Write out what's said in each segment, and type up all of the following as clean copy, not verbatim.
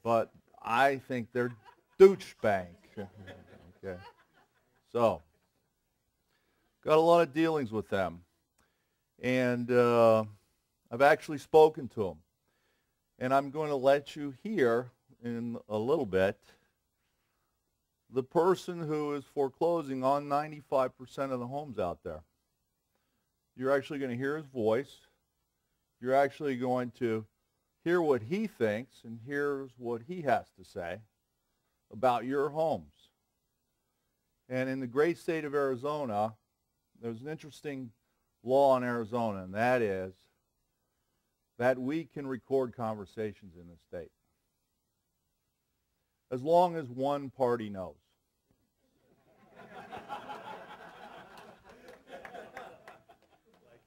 but I think they're Deutsche Bank. Okay. So, got a lot of dealings with them. And I've actually spoken to them. And I'm going to let you hear in a little bit the person who is foreclosing on 95% of the homes out there. You're actually going to hear his voice. You're actually going to hear what he thinks, and here's what he has to say about your homes. And in the great state of Arizona, there's an interesting law in Arizona, and that is that we can record conversations in the state as long as one party knows.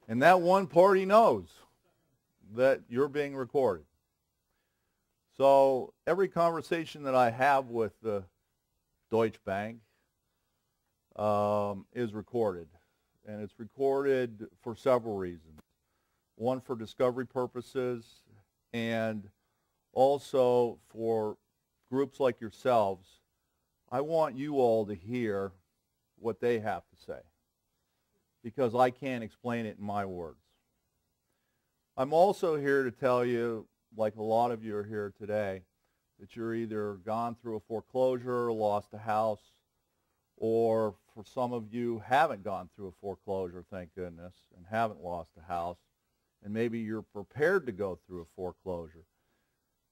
And that one party knows that you're being recorded. So every conversation that I have with the Deutsche Bank is recorded. And it's recorded for several reasons. One, for discovery purposes, and also for groups like yourselves. I want you all to hear what they have to say, because I can't explain it in my words. I'm also here to tell you, like a lot of you are here today, that you're either gone through a foreclosure, lost a house, or for some of you haven't gone through a foreclosure, thank goodness, and haven't lost a house, and maybe you're prepared to go through a foreclosure.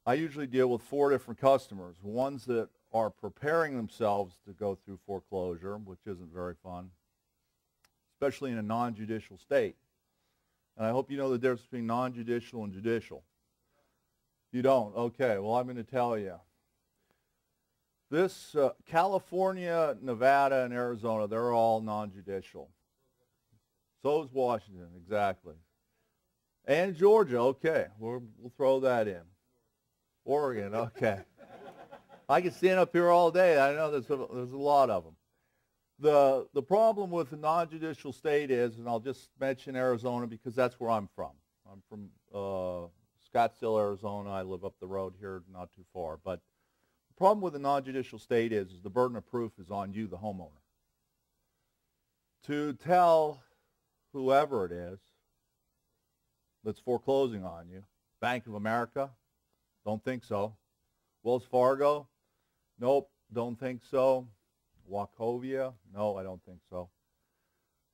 I usually deal with 4 different customers, ones that are preparing themselves to go through foreclosure, which isn't very fun, especially in a non-judicial state. And I hope you know the difference between non-judicial and judicial. You don't? Okay, well, I'm going to tell you. This California, Nevada, and Arizona, they're all non-judicial. So is Washington, exactly. And Georgia, okay. We'll throw that in. Oregon, okay. I can stand up here all day. I know there's a lot of them. The problem with the non-judicial state is, and I'll just mention Arizona because that's where I'm from. I'm from Scottsdale, Arizona. I live up the road here, not too far. But the problem with the non-judicial state is the burden of proof is on you, the homeowner, to tell whoever it is that's foreclosing on you. Bank of America? Don't think so. Wells Fargo? Nope, don't think so. Wachovia? No, I don't think so.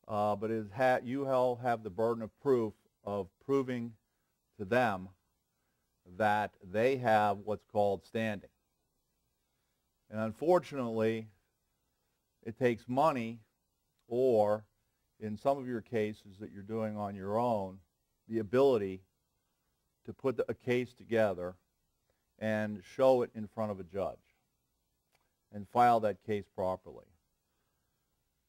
But you all have the burden of proof of proving to them that they have what's called standing. And unfortunately, it takes money, or in some of your cases that you're doing on your own, the ability to put a case together and show it in front of a judge and file that case properly.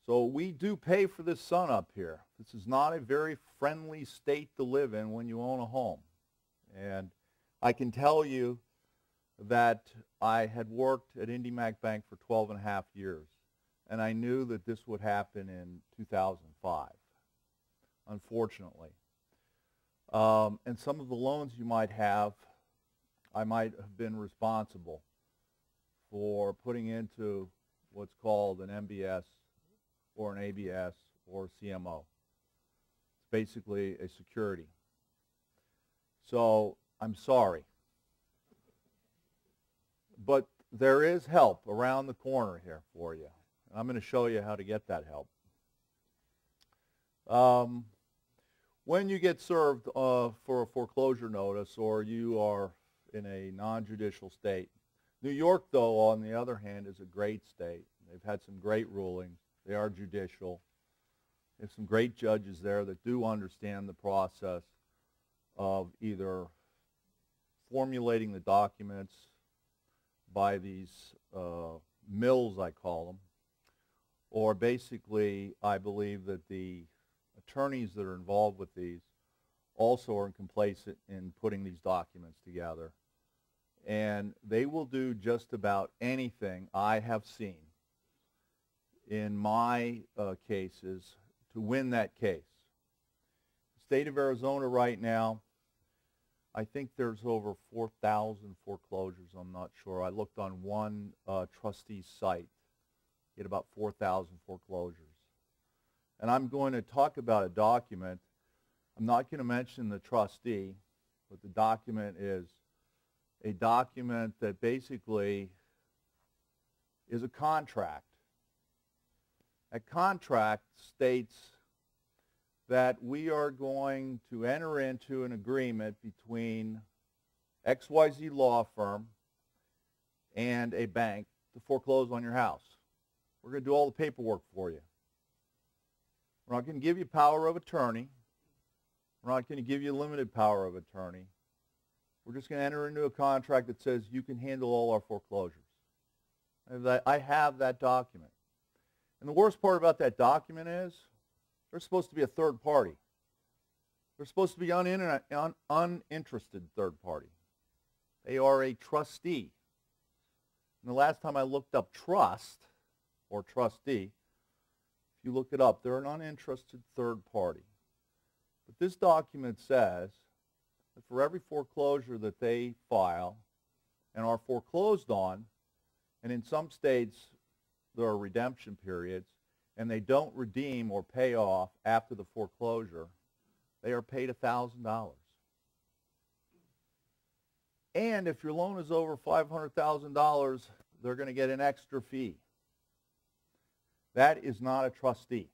So we do pay for this sun up here. This is not a very friendly state to live in when you own a home. And I can tell you that I had worked at IndyMac Bank for 12 and a half years, and I knew that this would happen in 2005, unfortunately. And some of the loans you might have, I might have been responsible for putting into what's called an MBS or an ABS or CMO. It's basically a security. So I'm sorry. But there is help around the corner here for you. And I'm going to show you how to get that help. When you get served for a foreclosure notice, or you are in a non-judicial state, New York, though, on the other hand, is a great state. They've had some great rulings. They are judicial. There's some great judges there that do understand the process of either formulating the documents by these mills, I call them, or basically I believe that the attorneys that are involved with these also are complacent in putting these documents together. And they will do just about anything I have seen in my cases to win that case. The state of Arizona right now, I think there's over 4,000 foreclosures. I'm not sure. I looked on one trustee's site. He had about 4,000 foreclosures. And I'm going to talk about a document. I'm not going to mention the trustee, but the document is a document that basically is a contract. A contract states that we are going to enter into an agreement between XYZ law firm and a bank to foreclose on your house. We're going to do all the paperwork for you. We're not going to give you power of attorney. We're not going to give you limited power of attorney. We're just going to enter into a contract that says you can handle all our foreclosures. I have that document. And the worst part about that document is they're supposed to be a third party. They're supposed to be uninterested third party. They are a trustee. And the last time I looked up trust or trustee, if you look it up, they're an uninterested third party. But this document says that for every foreclosure that they file and are foreclosed on, and in some states there are redemption periods, and they don't redeem or pay off after the foreclosure, they are paid $1,000. And if your loan is over $500,000, they're going to get an extra fee. That is not a trustee.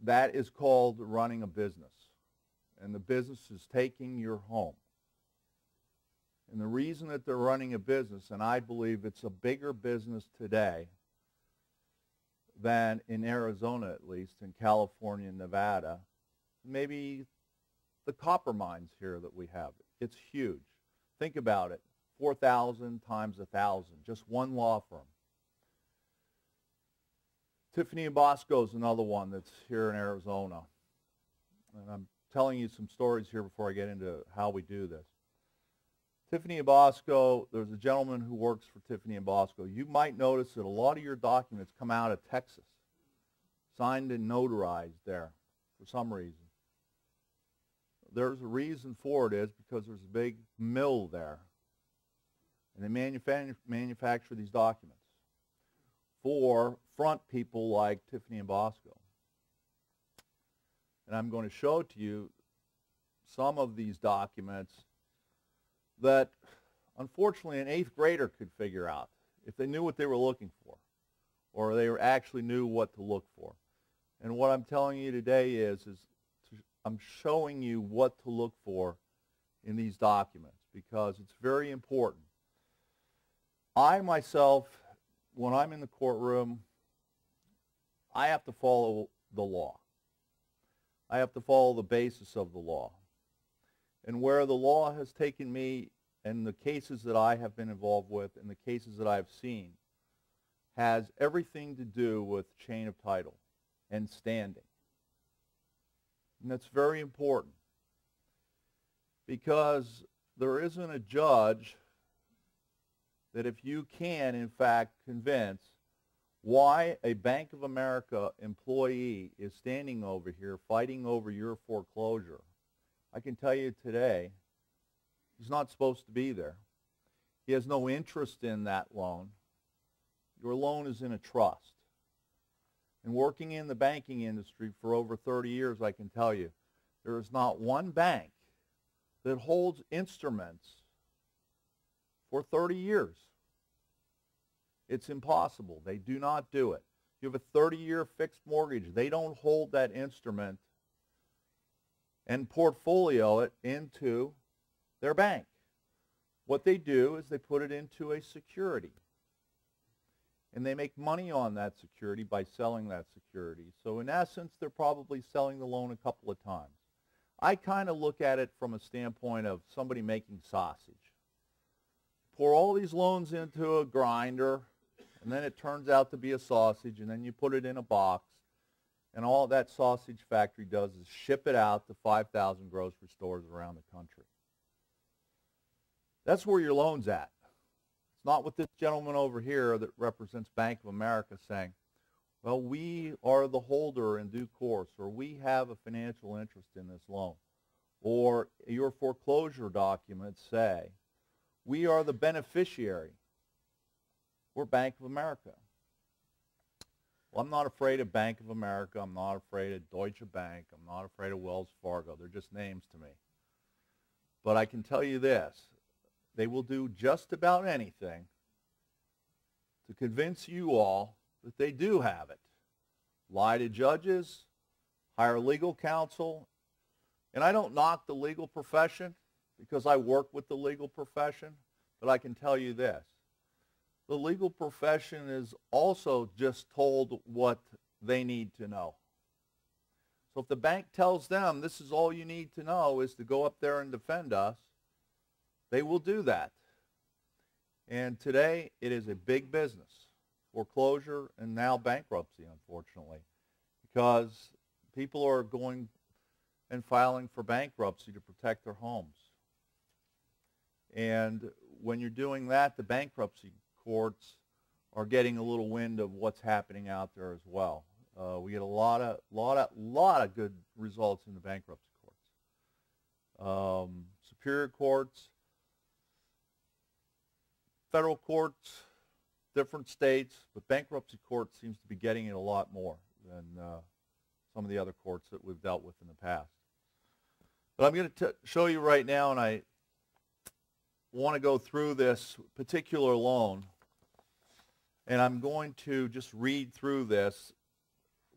That is called running a business. And the business is taking your home. And the reason that they're running a business, and I believe it's a bigger business today than in Arizona at least, in California and Nevada, maybe the copper mines here that we have. It's huge. Think about it. 4,000 times 1,000, just one law firm. Tiffany & Bosco is another one that's here in Arizona. And I'm telling you some stories here before I get into how we do this. Tiffany & Bosco, there's a gentleman who works for Tiffany & Bosco. You might notice that a lot of your documents come out of Texas, signed and notarized there for some reason. There's a reason for it is because there's a big mill there, and they manufacture these documents for front people like Tiffany & Bosco. And I'm going to show to you some of these documents that unfortunately an 8th grader could figure out if they knew what they were looking for, or they actually knew what to look for. And what I'm telling you today is I'm showing you what to look for in these documents because it's very important. I myself, when I'm in the courtroom, I have to follow the law. I have to follow the basis of the law. And where the law has taken me and the cases that I have been involved with and the cases that I've seen has everything to do with chain of title and standing. And that's very important because there isn't a judge that if you can, in fact, convince why a Bank of America employee is standing over here fighting over your foreclosure, I can tell you today, he's not supposed to be there. He has no interest in that loan. Your loan is in a trust. And working in the banking industry for over 30 years, I can tell you, there is not one bank that holds instruments for 30 years. It's impossible. They do not do it. You have a 30-year fixed mortgage. They don't hold that instrument and portfolio it into their bank. What they do is they put it into a security. And they make money on that security by selling that security. So in essence, they're probably selling the loan a couple of times. I kind of look at it from a standpoint of somebody making sausage. Pour all these loans into a grinder, and then it turns out to be a sausage, and then you put it in a box, and all that sausage factory does is ship it out to 5,000 grocery stores around the country. That's where your loan's at. It's not what this gentleman over here that represents Bank of America saying, well, we are the holder in due course, or we have a financial interest in this loan. or your foreclosure documents say, we are the beneficiary. We're Bank of America. Well, I'm not afraid of Bank of America. I'm not afraid of Deutsche Bank. I'm not afraid of Wells Fargo. They're just names to me. But I can tell you this. They will do just about anything to convince you all that they do have it. Lie to judges, hire legal counsel. And I don't knock the legal profession because I work with the legal profession, but I can tell you this. The legal profession is also just told what they need to know. So if the bank tells them this is all you need to know is to go up there and defend us, they will do that. And today it is a big business, foreclosure and now bankruptcy, unfortunately, because people are going and filing for bankruptcy to protect their homes. And when you're doing that, the bankruptcy courts are getting a little wind of what's happening out there as well. We get a lot of good results in the bankruptcy courts. Superior courts, federal courts, different states, but bankruptcy court seems to be getting it a lot more than some of the other courts that we've dealt with in the past. But I'm going to show you right now, and I want to go through this particular loan, and I'm going to just read through this.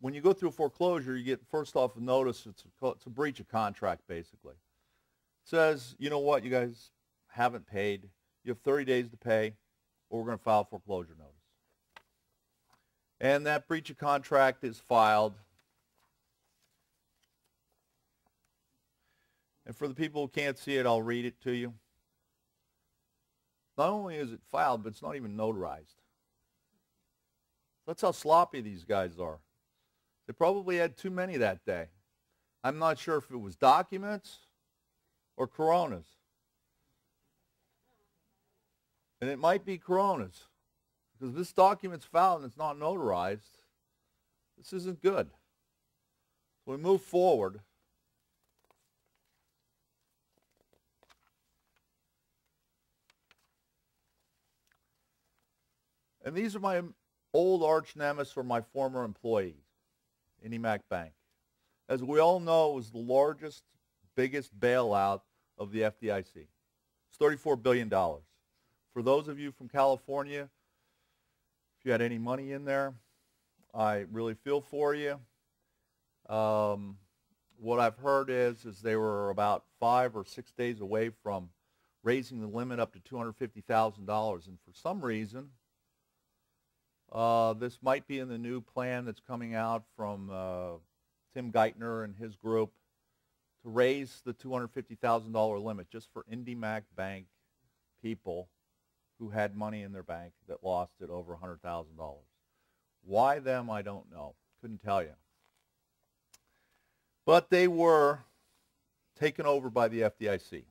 When you go through foreclosure, you get, first off, a notice it's a breach of contract, basically. It says, you know what, you guys haven't paid. You have 30 days to pay, or we're going to file a foreclosure notice. And that breach of contract is filed. And for the people who can't see it, I'll read it to you. Not only is it filed, but it's not even notarized. That's how sloppy these guys are. They probably had too many that day. I'm not sure if it was documents or Coronas. And it might be Coronas, because this document's filed and it's not notarized. This isn't good. So we move forward. And these are my old arch nemesis or my former employees, IndyMac Bank. As we all know, it was the largest, biggest bailout of the FDIC. It's $34 billion. For those of you from California, if you had any money in there, I really feel for you. What I've heard is they were about 5 or 6 days away from raising the limit up to $250,000. And for some reason, this might be in the new plan that's coming out from Tim Geithner and his group to raise the $250,000 limit just for IndyMac Bank people who had money in their bank that lost it over $100,000. Why them, I don't know. Couldn't tell you. But they were taken over by the FDIC.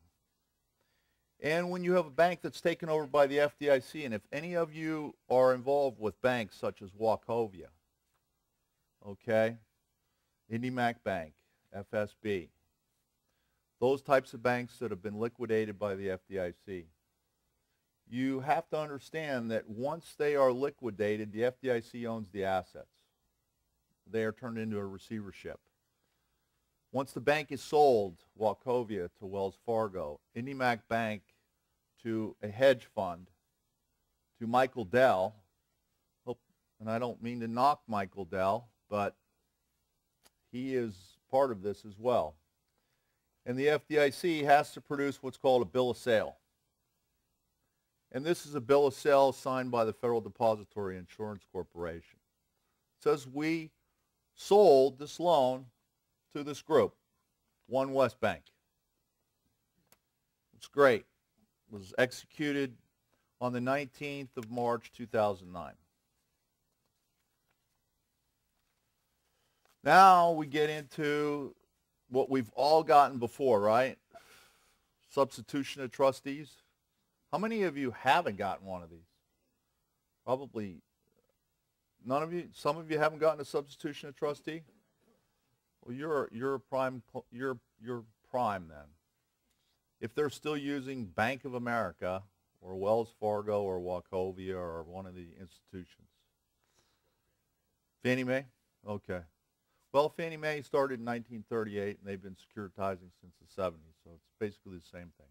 And when you have a bank that's taken over by the FDIC, and if any of you are involved with banks such as Wachovia, okay, IndyMac Bank, FSB, those types of banks that have been liquidated by the FDIC, you have to understand that once they are liquidated, the FDIC owns the assets. They are turned into a receivership. Once the bank is sold, Wachovia to Wells Fargo, IndyMac Bank to a hedge fund, to Michael Dell, and I don't mean to knock Michael Dell, but he is part of this as well. And the FDIC has to produce what's called a bill of sale. And this is a bill of sale signed by the Federal Depository Insurance Corporation. It says we sold this loan to this group, One West Bank. It's great. It was executed on the 19th of March, 2009. Now we get into what we've all gotten before, right? Substitution of trustees. How many of you haven't gotten one of these? Probably none of you. Some of you haven't gotten a substitution of trustee. Well, you're prime then. If they're still using Bank of America or Wells Fargo or Wachovia or one of the institutions. Fannie Mae? Okay. Well, Fannie Mae started in 1938, and they've been securitizing since the 70s, so it's basically the same thing.